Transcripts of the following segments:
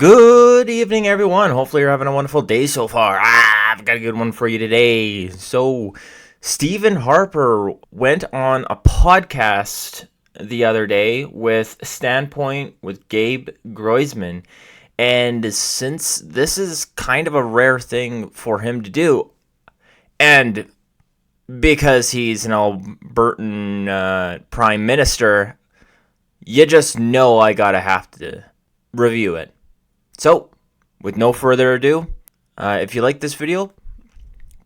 Good evening, everyone. Hopefully, you're having a wonderful day so far. I've got a good one for you today. So, Steven Harper went on a podcast the other day with Standpoint with Gabe Groisman. And since this is kind of a rare thing for him to do, and because he's an Albertan prime minister, you just know I gotta have to review it. So, with no further ado, if you like this video,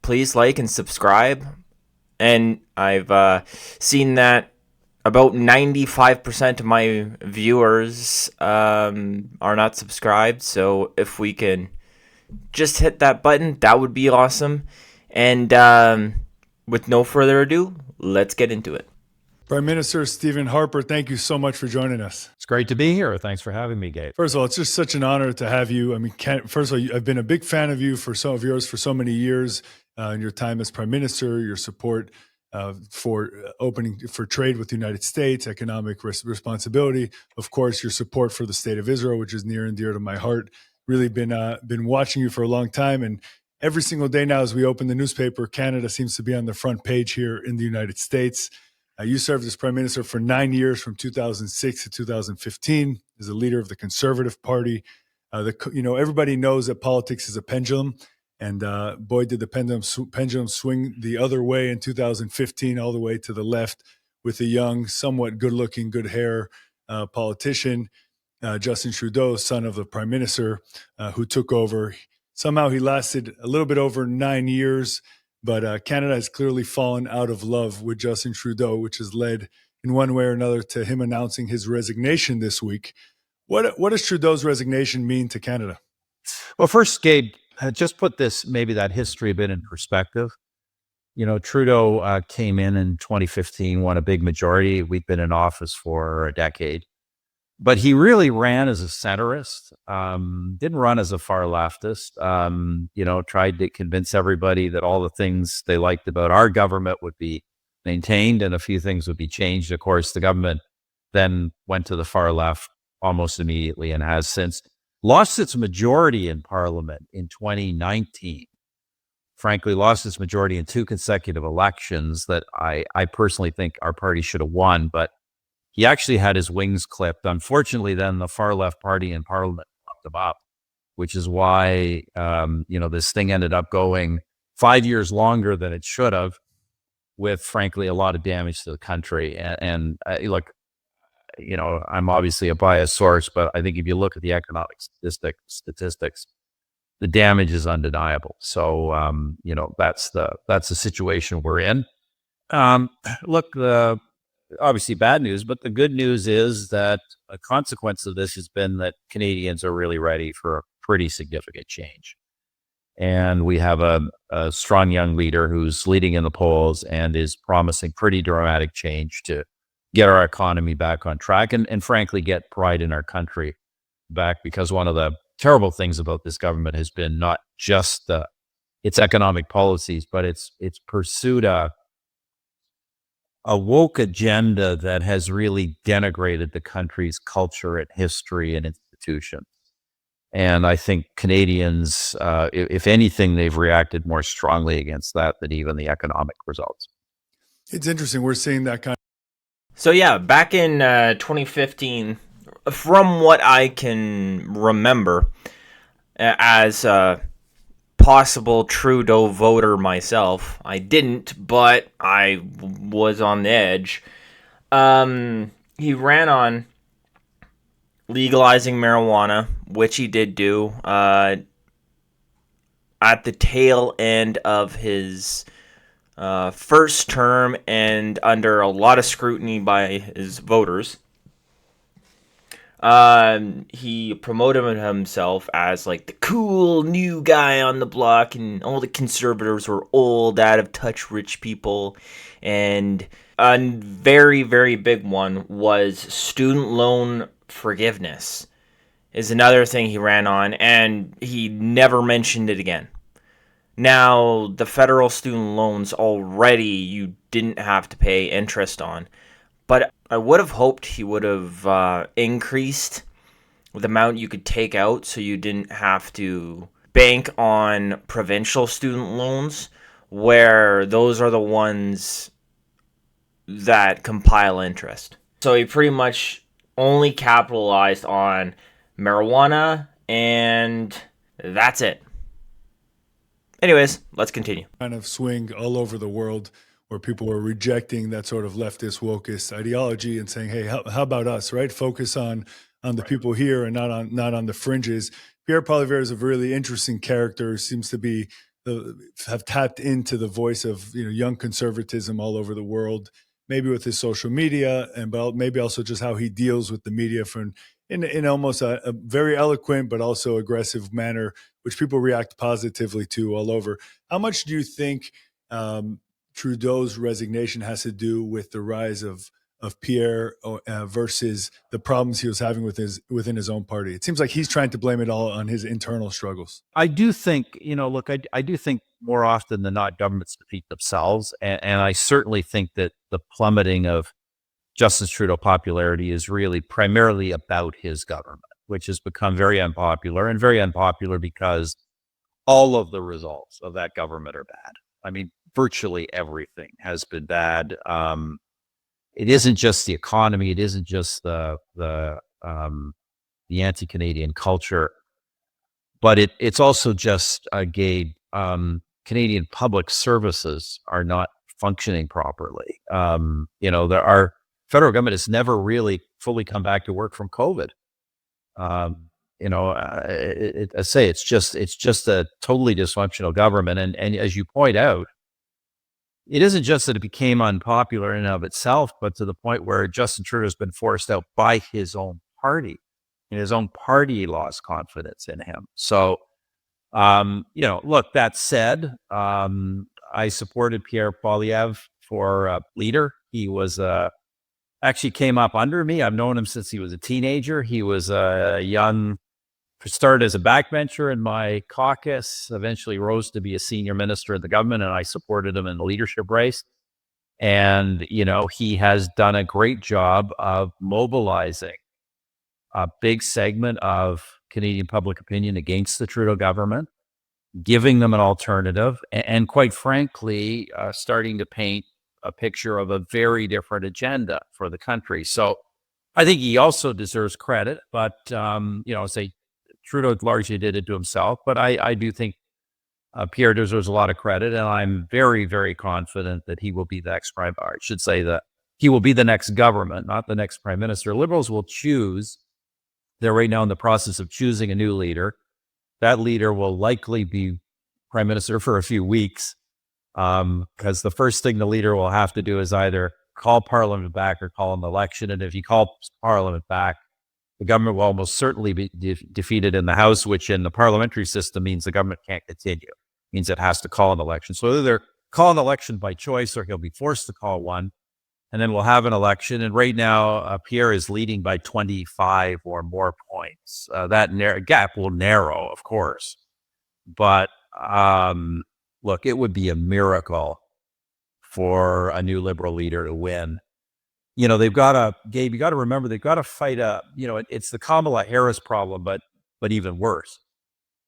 please like and subscribe. And I've seen that about 95% of my viewers are not subscribed. So if we can just hit that button, that would be awesome. And with no further ado, let's get into it. Prime Minister Steven Harper, thank you so much for joining us. It's great to be here. Thanks for having me, Gabe. First of all, it's just such an honor to have you. I mean, first of all, I've been a big fan of you for so many years. In your time as Prime Minister, your support for opening for trade with the United States, economic responsibility, of course, your support for the State of Israel, which is near and dear to my heart. Really been watching you for a long time, and every single day now, as we open the newspaper, Canada seems to be on the front page here in the United States. You served as Prime Minister for 9 years, from 2006 to 2015, as a leader of the Conservative Party. Everybody knows that politics is a pendulum, and boy, did the pendulum swing the other way in 2015, all the way to the left, with a young, somewhat good-looking, good hair politician, Justin Trudeau, son of the Prime Minister, who took over. Somehow he lasted a little bit over 9 years. But Canada has clearly fallen out of love with Justin Trudeau, which has led in one way or another to him announcing his resignation this week. What does Trudeau's resignation mean to Canada? Well, first, Gabe, just put that history a bit in perspective. You know, Trudeau came in 2015, won a big majority. We'd been in office for a decade. But he really ran as a centrist, didn't run as a far leftist, tried to convince everybody that all the things they liked about our government would be maintained and a few things would be changed. Of course, the government then went to the far left almost immediately and has since lost its majority in Parliament in 2019. Frankly, lost its majority in 2 consecutive elections that I personally think our party should have won, but he actually had his wings clipped. Unfortunately, then the far left party in Parliament fucked him up, which is why, this thing ended up going 5 years longer than it should have, with, frankly, a lot of damage to the country. Look, I'm obviously a biased source, but I think if you look at the economic statistics, the damage is undeniable. So, that's the situation we're in. Obviously bad news, but the good news is that a consequence of this has been that Canadians are really ready for a pretty significant change. And we have a strong young leader who's leading in the polls and is promising pretty dramatic change to get our economy back on track and frankly, get pride in our country back, because one of the terrible things about this government has been not just its economic policies, but its pursuit of a woke agenda that has really denigrated the country's culture and history and institutions. And I think Canadians, if anything, they've reacted more strongly against that than even the economic results. It's interesting. We're seeing that kind of... So yeah, back in 2015, from what I can remember, as possible Trudeau voter myself. I didn't, but I was on the edge. He ran on legalizing marijuana, which he did do at the tail end of his first term and under a lot of scrutiny by his voters. He promoted himself as like the cool new guy on the block, and all the conservatives were old, out of touch rich people. And a very, very big one was student loan forgiveness is another thing he ran on, and he never mentioned it again. Now, the federal student loans already you didn't have to pay interest on, but I would have hoped he would have increased the amount you could take out so you didn't have to bank on provincial student loans, where those are the ones that compile interest. So he pretty much only capitalized on marijuana, and that's it. Anyways, let's continue. Kind of swing all over the world where people were rejecting that sort of leftist wokist ideology and saying, "Hey, how about us? Right? Focus on the people here and not on the fringes." Pierre Poilievre is a really interesting character. Seems to be have tapped into the voice of young conservatism all over the world. Maybe with his social media, and but maybe also just how he deals with the media from in almost a very eloquent but also aggressive manner, which people react positively to all over. How much do you think Trudeau's resignation has to do with the rise of Pierre versus the problems he was having within his own party? It seems like he's trying to blame it all on his internal struggles. I do think, look, I do think more often than not, governments defeat themselves. And I certainly think that the plummeting of Justin Trudeau popularity is really primarily about his government, which has become very unpopular because all of the results of that government are bad. I mean, virtually everything has been bad. It isn't just the economy. It isn't just the anti-Canadian culture, but it's also just Gabe. Canadian public services are not functioning properly. Our federal government has never really fully come back to work from COVID. I say it's just a totally dysfunctional government, and as you point out, it isn't just that it became unpopular in and of itself, but to the point where Justin Trudeau has been forced out by his own party, and his own party lost confidence in him. So, look, that said, I supported Pierre Poilievre for leader. He was actually came up under me. I've known him since he was a teenager. He was a young, started as a backbencher in my caucus, eventually rose to be a senior minister in the government, and I supported him in the leadership race. And, he has done a great job of mobilizing a big segment of Canadian public opinion against the Trudeau government, giving them an alternative, and quite frankly, starting to paint a picture of a very different agenda for the country. So I think he also deserves credit, but, say Trudeau largely did it to himself, but I do think Pierre deserves a lot of credit, and I'm very, very confident that he will be the next prime, or I should say that he will be the next government, not the next prime minister. Liberals will choose. They're right now in the process of choosing a new leader. That leader will likely be prime minister for a few weeks, because the first thing the leader will have to do is either call Parliament back or call an election. And if he calls Parliament back, the government will almost certainly be defeated in the House, which in the parliamentary system means the government can't continue. It means it has to call an election. So either call an election by choice or he'll be forced to call one. And then we'll have an election. And right now, Pierre is leading by 25 or more points. That gap will narrow, of course. But look, it would be a miracle for a new Liberal leader to win. They've got to, Gabe, you got to remember, they've got to fight it's the Kamala Harris problem, but even worse.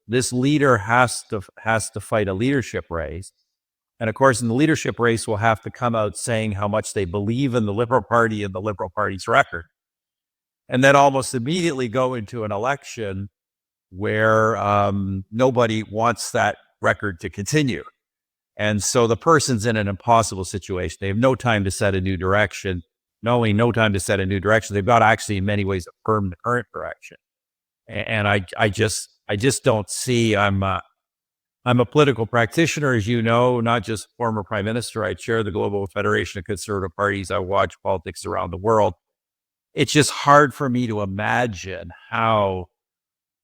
This leader has to fight a leadership race. And of course, in the leadership race, will have to come out saying how much they believe in the Liberal Party and the Liberal Party's record. And then almost immediately go into an election where nobody wants that record to continue. And so the person's in an impossible situation. They have no time to set a new direction. Not only no time to set a new direction, they've got to actually, in many ways, affirm the current direction. And I just don't see. I'm a political practitioner, as you know, not just former prime minister. I chair the Global Federation of Conservative Parties. I watch politics around the world. It's just hard for me to imagine how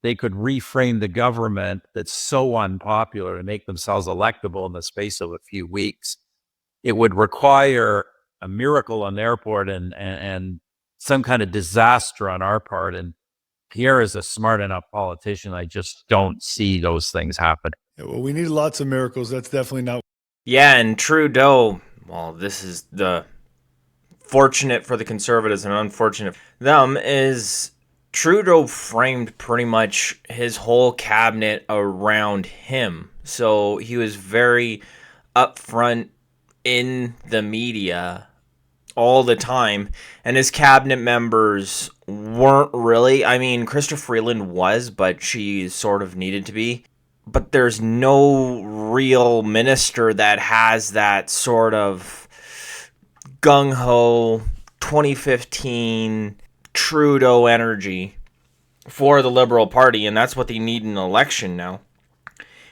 they could reframe the government that's so unpopular and make themselves electable in the space of a few weeks. It would require a miracle on their part and some kind of disaster on our part. And Pierre is a smart enough politician. I just don't see those things happening. Yeah, well, we need lots of miracles. That's definitely not. Yeah, and Trudeau, well, this is the fortunate for the Conservatives and unfortunate for them, is Trudeau framed pretty much his whole cabinet around him. So he was very upfront in the media all the time, and his cabinet members weren't really. I mean, Chrystia Freeland was, but she sort of needed to be. But there's no real minister that has that sort of gung-ho 2015 Trudeau energy for the Liberal Party, and that's what they need in an election now.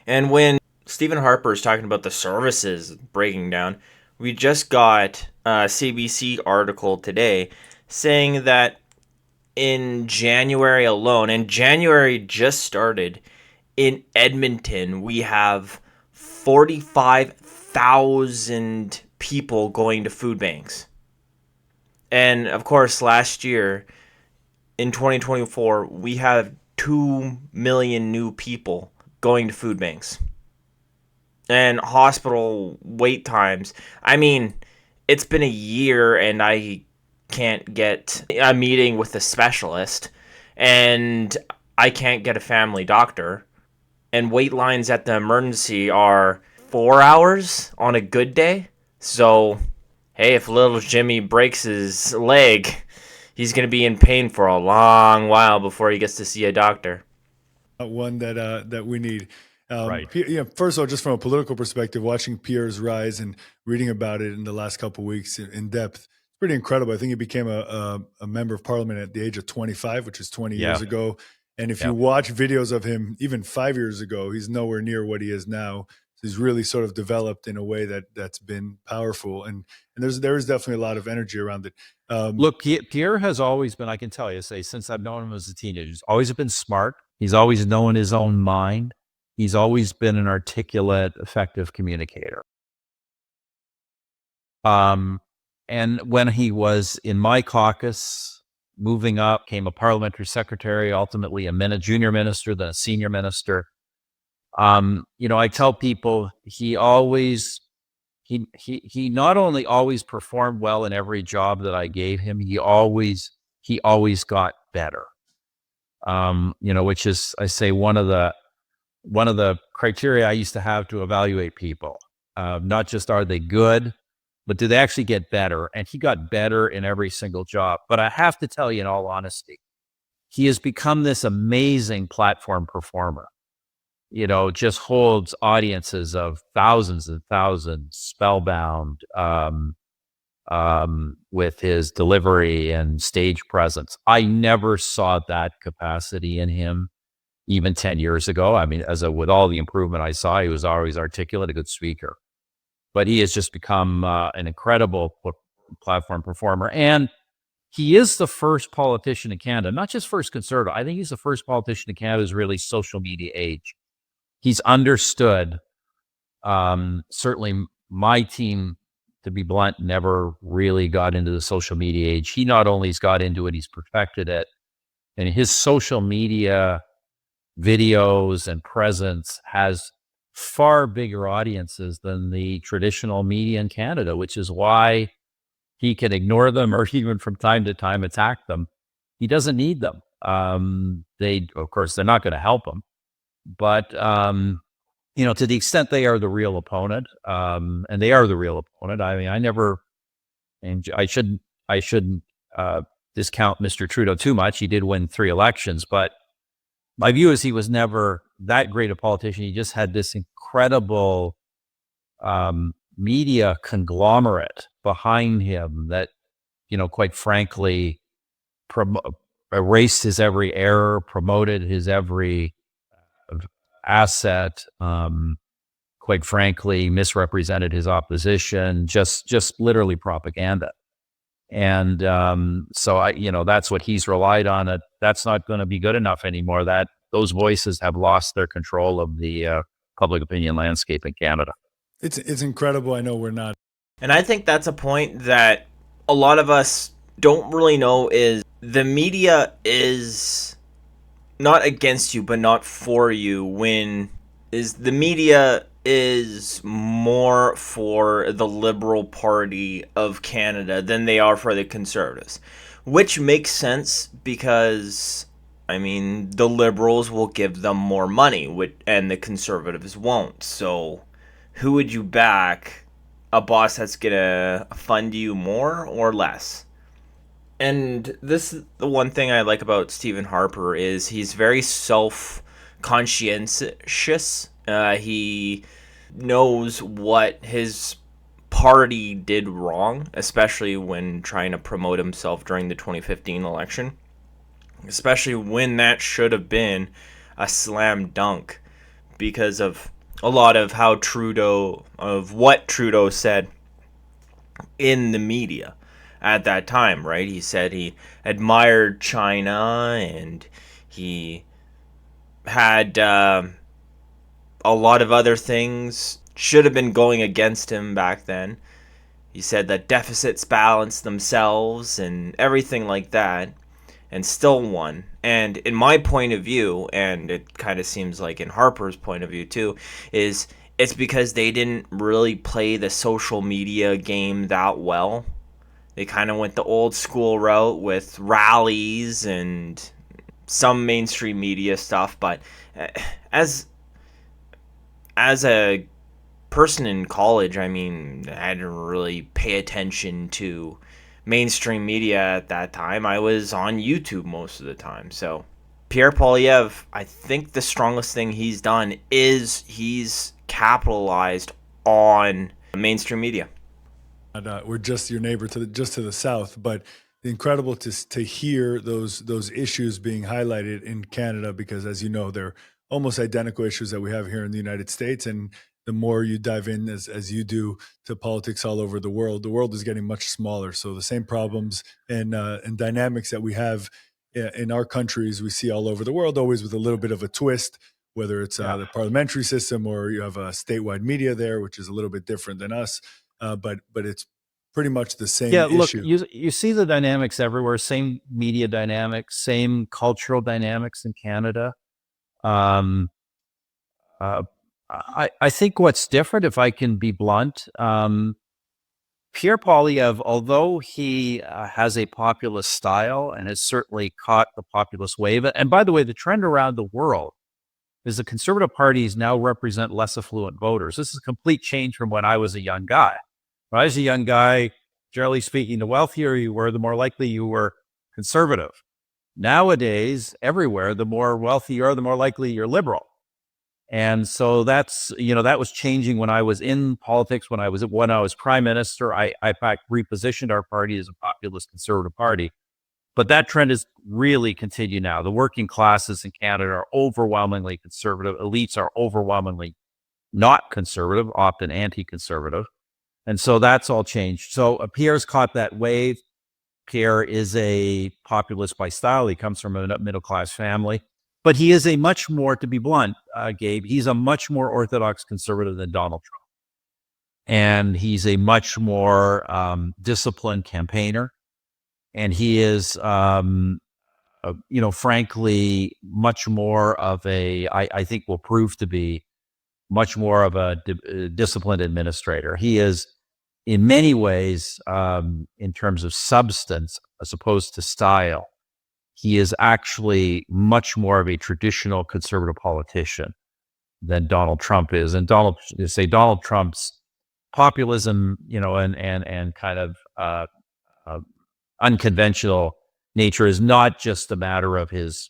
And when Stephen Harper is talking about the services breaking down, we just got a CBC article today saying that in January alone, and January just started, in Edmonton, we have 45,000 people going to food banks. And of course, last year, in 2024, we have 2 million new people going to food banks. And hospital wait times. I mean, it's been a year and I can't get a meeting with a specialist, and I can't get a family doctor. And wait lines at the emergency are 4 hours on a good day. So, hey, if little Jimmy breaks his leg, he's going to be in pain for a long while before he gets to see a doctor. One that we need. Right. First of all, just from a political perspective, watching Pierre's rise and reading about it in the last couple of weeks in depth, it's pretty incredible. I think he became a member of parliament at the age of 25, which is 20 years ago. And if you watch videos of him, even 5 years ago, he's nowhere near what he is now. He's really sort of developed in a way that's been powerful. And there is definitely a lot of energy around it. Look, Pierre has always been, I can tell you, since I've known him as a teenager, he's always been smart. He's always known his own mind. He's always been an articulate, effective communicator. And when he was in my caucus, moving up, became a parliamentary secretary, ultimately a junior minister, then a senior minister. I tell people he not only always performed well in every job that I gave him, he always got better. Which is, I say, one of the criteria I used to have to evaluate people. Not just are they good, but do they actually get better? And he got better in every single job. But I have to tell you, in all honesty, he has become this amazing platform performer. Just holds audiences of thousands and thousands spellbound with his delivery and stage presence. I never saw that capacity in him even 10 years ago. I mean, with all the improvement I saw, he was always articulate, a good speaker. But he has just become an incredible platform performer. And he is the first politician in Canada, not just first Conservative. I think he's the first politician in Canada who's really social media age. He's understood. Certainly my team, to be blunt, never really got into the social media age. He not only has got into it, he's perfected it. And his social media videos and presence has far bigger audiences than the traditional media in Canada, which is why he can ignore them or even from time to time attack them. He doesn't need them. Of course, they're not going to help him. But, to the extent they are the real opponent, and they are the real opponent, I mean, I shouldn't discount Mr. Trudeau too much. He did win 3 elections, but my view is he was never that great a politician. He just had this incredible media conglomerate behind him that, quite frankly, erased his every error, promoted his every asset, quite frankly, misrepresented his opposition, just literally propaganda. And so that's what he's relied on. That's not going to be good enough anymore. Those voices have lost their control of the public opinion landscape in Canada. It's incredible. I know we're not. And I think that's a point that a lot of us don't really know is the media is not against you, but not for you. The media is more for the Liberal Party of Canada than they are for the Conservatives, which makes sense because I mean, the Liberals will give them more money, and the Conservatives won't. So, who would you back? A boss that's gonna fund you more or less? And this is the one thing I like about Stephen Harper is he's very self conscientious. He knows what his party did wrong, especially when trying to promote himself during the 2015 election, especially when that should have been a slam dunk because of a lot of what Trudeau said in the media at that time, right? He said he admired China and he had a lot of other things should have been going against him back then. He said that deficits balance themselves and everything like that, and still won. And in my point of view, and it kind of seems like in Harper's point of view too, is it's because they didn't really play the social media game that well. They kind of went the old school route with rallies and some mainstream media stuff, but uh, as as a person in college, I mean, I didn't really pay attention to mainstream media at that time. I was on YouTube most of the time. So, Pierre Poilievre, I think the strongest thing he's done is he's capitalized on mainstream media. And, we're just your neighbor just to the south, but incredible to hear those issues being highlighted in Canada, because as you know, they're almost identical issues that we have here in the United States. And the more you dive in as you do to politics all over the world is getting much smaller. So the same problems and dynamics that we have in our countries, we see all over the world, always with a little bit of a twist, whether it's the parliamentary system or you have a statewide media there, which is a little bit different than us. But it's pretty much the same Yeah, look, issue. you see the dynamics everywhere. Same media dynamics, same cultural dynamics in Canada. Um, uh, I think what's different, if I can be blunt, Pierre Poilievre, although he has a populist style and has certainly caught the populist wave, and by the way, the trend around the world is the Conservative parties now represent less affluent voters. This is a complete change from when I was a young guy. When I was a young guy, generally speaking, the wealthier you were, the more likely you were conservative. Nowadays, everywhere, the more wealthy you are, the more likely you're liberal. And so that's, that was changing when I was in politics, when I was prime minister. I in fact repositioned our party as a populist conservative party. But that trend has really continued now. The working classes in Canada are overwhelmingly conservative. Elites are overwhelmingly not conservative, often anti-conservative. And so that's all changed. So Pierre's caught that wave. Pierre is a populist by style. He comes from a middle-class family. But he is a much more, to be blunt, Gabe, he's a much more orthodox conservative than Donald Trump. And he's a much more disciplined campaigner. And he is, frankly, much more of I think will prove to be much more of a disciplined administrator. He is, in many ways, in terms of substance, as opposed to style, he is actually much more of a traditional conservative politician than Donald Trump is. And Donald Trump's populism, and kind of unconventional nature is not just a matter of his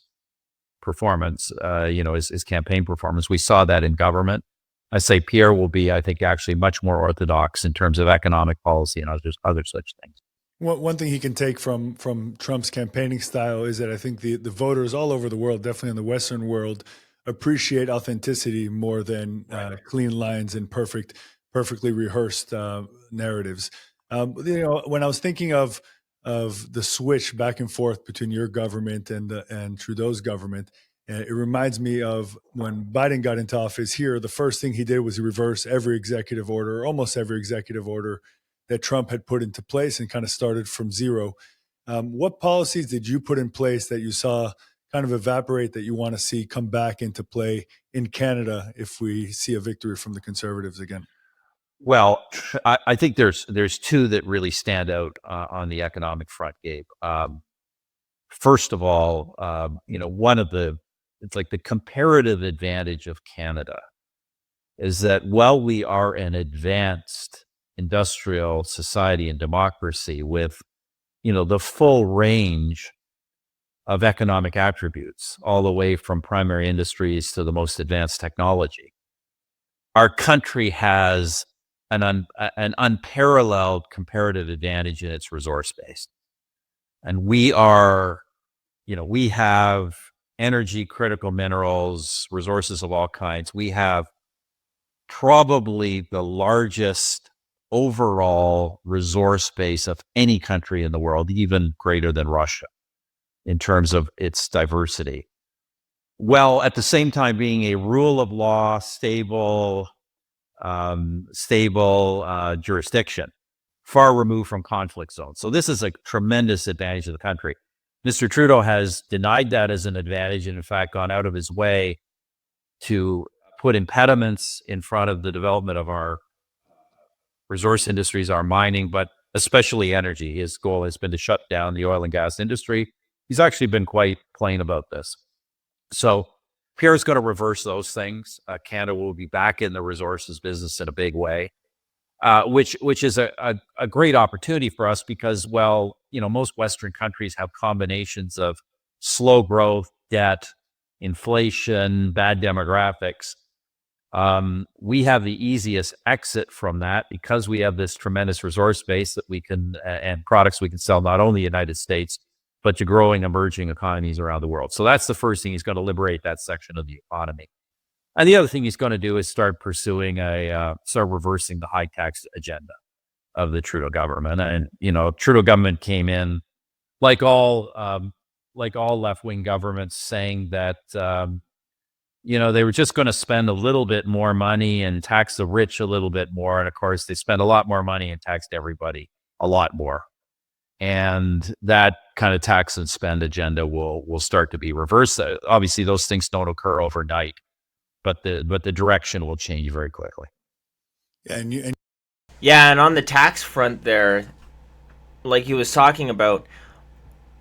performance, his campaign performance. We saw that in government. I say Pierre will be, I think, actually much more orthodox in terms of economic policy and other such things. One thing he can take from Trump's campaigning style is that I think the voters all over the world, definitely in the Western world, appreciate authenticity more than clean lines and perfectly rehearsed narratives. When I was thinking of the switch back and forth between your government and Trudeau's government, it reminds me of when Biden got into office here. The first thing he did was reverse every executive order, almost every executive order that Trump had put into place, and kind of started from zero. What policies did you put in place that you saw kind of evaporate that you want to see come back into play in Canada if we see a victory from the Conservatives again? Well, I think there's two that really stand out on the economic front, Gabe. First of all, it's like the comparative advantage of Canada is that while we are an advanced industrial society and democracy with, the full range of economic attributes, all the way from primary industries to the most advanced technology, our country has an unparalleled comparative advantage in its resource base. And we have energy, critical minerals, resources of all kinds. We have probably the largest overall resource base of any country in the world, even greater than Russia in terms of its diversity. Well, at the same time, being a rule of law, stable jurisdiction, far removed from conflict zones. So this is a tremendous advantage of the country. Mr. Trudeau has denied that as an advantage and, in fact, gone out of his way to put impediments in front of the development of our resource industries, our mining, but especially energy. His goal has been to shut down the oil and gas industry. He's actually been quite plain about this. So Pierre's going to reverse those things. Canada will be back in the resources business in a big way, which is a great opportunity for us because, most Western countries have combinations of slow growth, debt, inflation, bad demographics. We have the easiest exit from that because we have this tremendous resource base that we can and products we can sell not only in the United States, but to growing emerging economies around the world. So that's the first thing. He's going to liberate that section of the economy. And the other thing he's going to do is start reversing the high tax agenda of the Trudeau government. And, Trudeau government came in like all left-wing governments saying that, they were just going to spend a little bit more money and tax the rich a little bit more. And of course, they spent a lot more money and taxed everybody a lot more. And that kind of tax and spend agenda will start to be reversed. Obviously, those things don't occur overnight, but the direction will change very quickly. And on the tax front there, like he was talking about,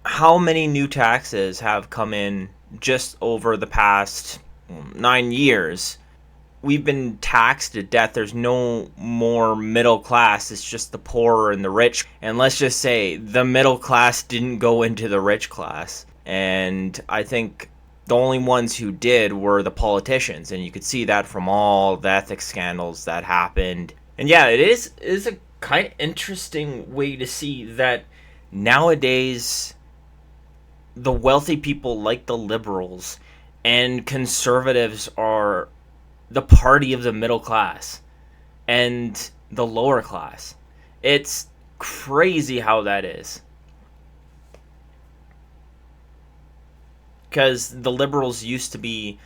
how many new taxes have come in just over the past 9 years? We've been taxed to death. There's no more middle class. It's just the poor and the rich. And let's just say the middle class didn't go into the rich class. And I think the only ones who did were the politicians. And you could see that from all the ethics scandals that happened. And yeah, it is a kind of interesting way to see that nowadays the wealthy people, like the Liberals and Conservatives, are the party of the middle class and the lower class. It's crazy how that is. Because the Liberals used to be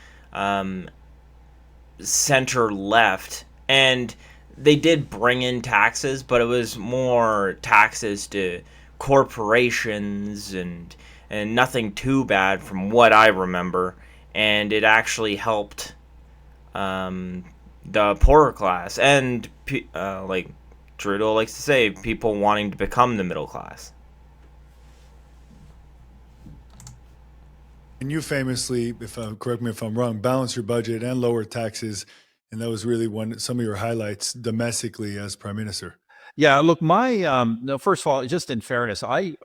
center left, and they did bring in taxes, but it was more taxes to corporations and nothing too bad from what I remember. And it actually helped the poorer class, and like Trudeau likes to say, people wanting to become the middle class. And you famously, correct me if I'm wrong, balance your budget and lower taxes, and that was really some of your highlights domestically as Prime Minister. Yeah, look, first of all, just in fairness, I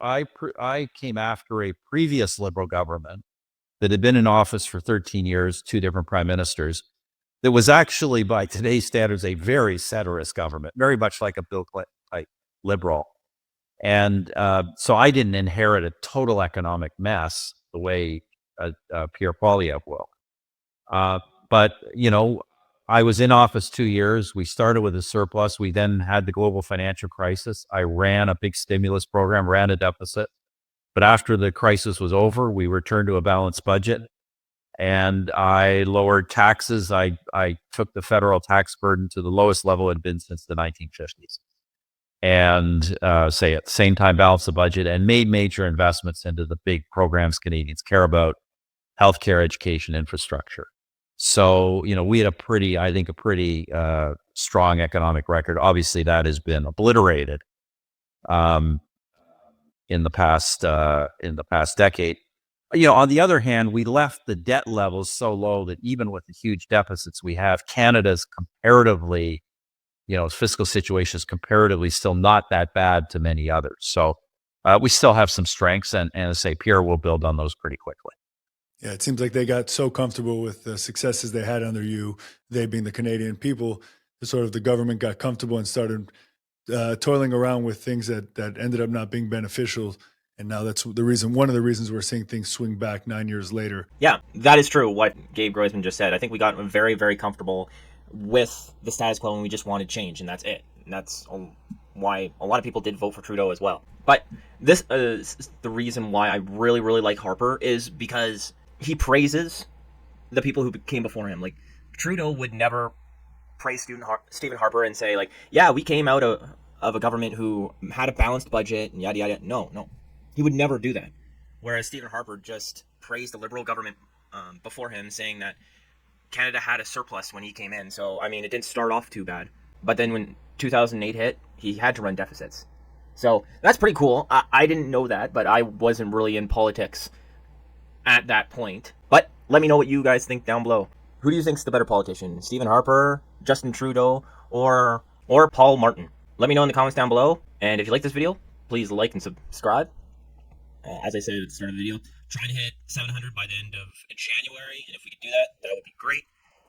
came after a previous Liberal government that had been in office for 13 years, 2 different prime ministers. That was actually, by today's standards, a very centrist government, very much like a Bill Clinton type Liberal. And so I didn't inherit a total economic mess the way Pierre Poilievre will. But, I was in office 2 years. We started with a surplus. We then had the global financial crisis. I ran a big stimulus program, ran a deficit. But after the crisis was over, we returned to a balanced budget. And I lowered taxes. I took the federal tax burden to the lowest level it had been since the 1950s. And at the same time, balanced the budget and made major investments into the big programs Canadians care about: healthcare, education, infrastructure. So, we had a pretty strong economic record. Obviously, that has been obliterated. in the past decade. On the other hand, we left the debt levels so low that even with the huge deficits we have, Canada's comparatively, fiscal situation is comparatively still not that bad to many others. So we still have some strengths, and as I say, Pierre will build on those pretty quickly. Yeah, it seems like they got so comfortable with the successes they had under you, they being the Canadian people, sort of the government got comfortable and started toiling around with things that ended up not being beneficial. And now that's one of the reasons we're seeing things swing back 9 years later. Yeah, that is true, what Gabe Groisman just said. I think we got very, very comfortable with the status quo and we just wanted change, and that's it. And that's why a lot of people did vote for Trudeau as well. But this is the reason why I really, really like Harper, is because he praises the people who came before him. Like, Trudeau would never praise Stephen Harper and say, like, yeah, we came out of a government who had a balanced budget and yada, yada. No. He would never do that. Whereas Stephen Harper just praised the Liberal government before him, saying that Canada had a surplus when he came in. So, I mean, it didn't start off too bad. But then when 2008 hit, he had to run deficits. So that's pretty cool. I didn't know that, but I wasn't really in politics at that point. But let me know what you guys think down below. Who do you think's the better politician? Stephen Harper, Justin Trudeau, or Paul Martin? Let me know in the comments down below. And if you like this video, please like and subscribe. As I said at the start of the video, trying to hit 700 by the end of January. And if we could do that, that would be great.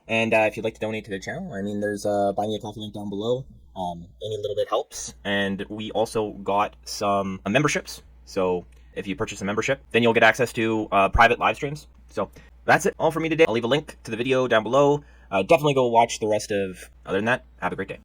And if you'd like to donate to the channel, I mean, there's a Buy Me a Coffee link down below. Any little bit helps. And we also got some memberships. So if you purchase a membership, then you'll get access to private live streams. So that's it all for me today. I'll leave a link to the video down below. Definitely go watch the rest of. Other than that, have a great day.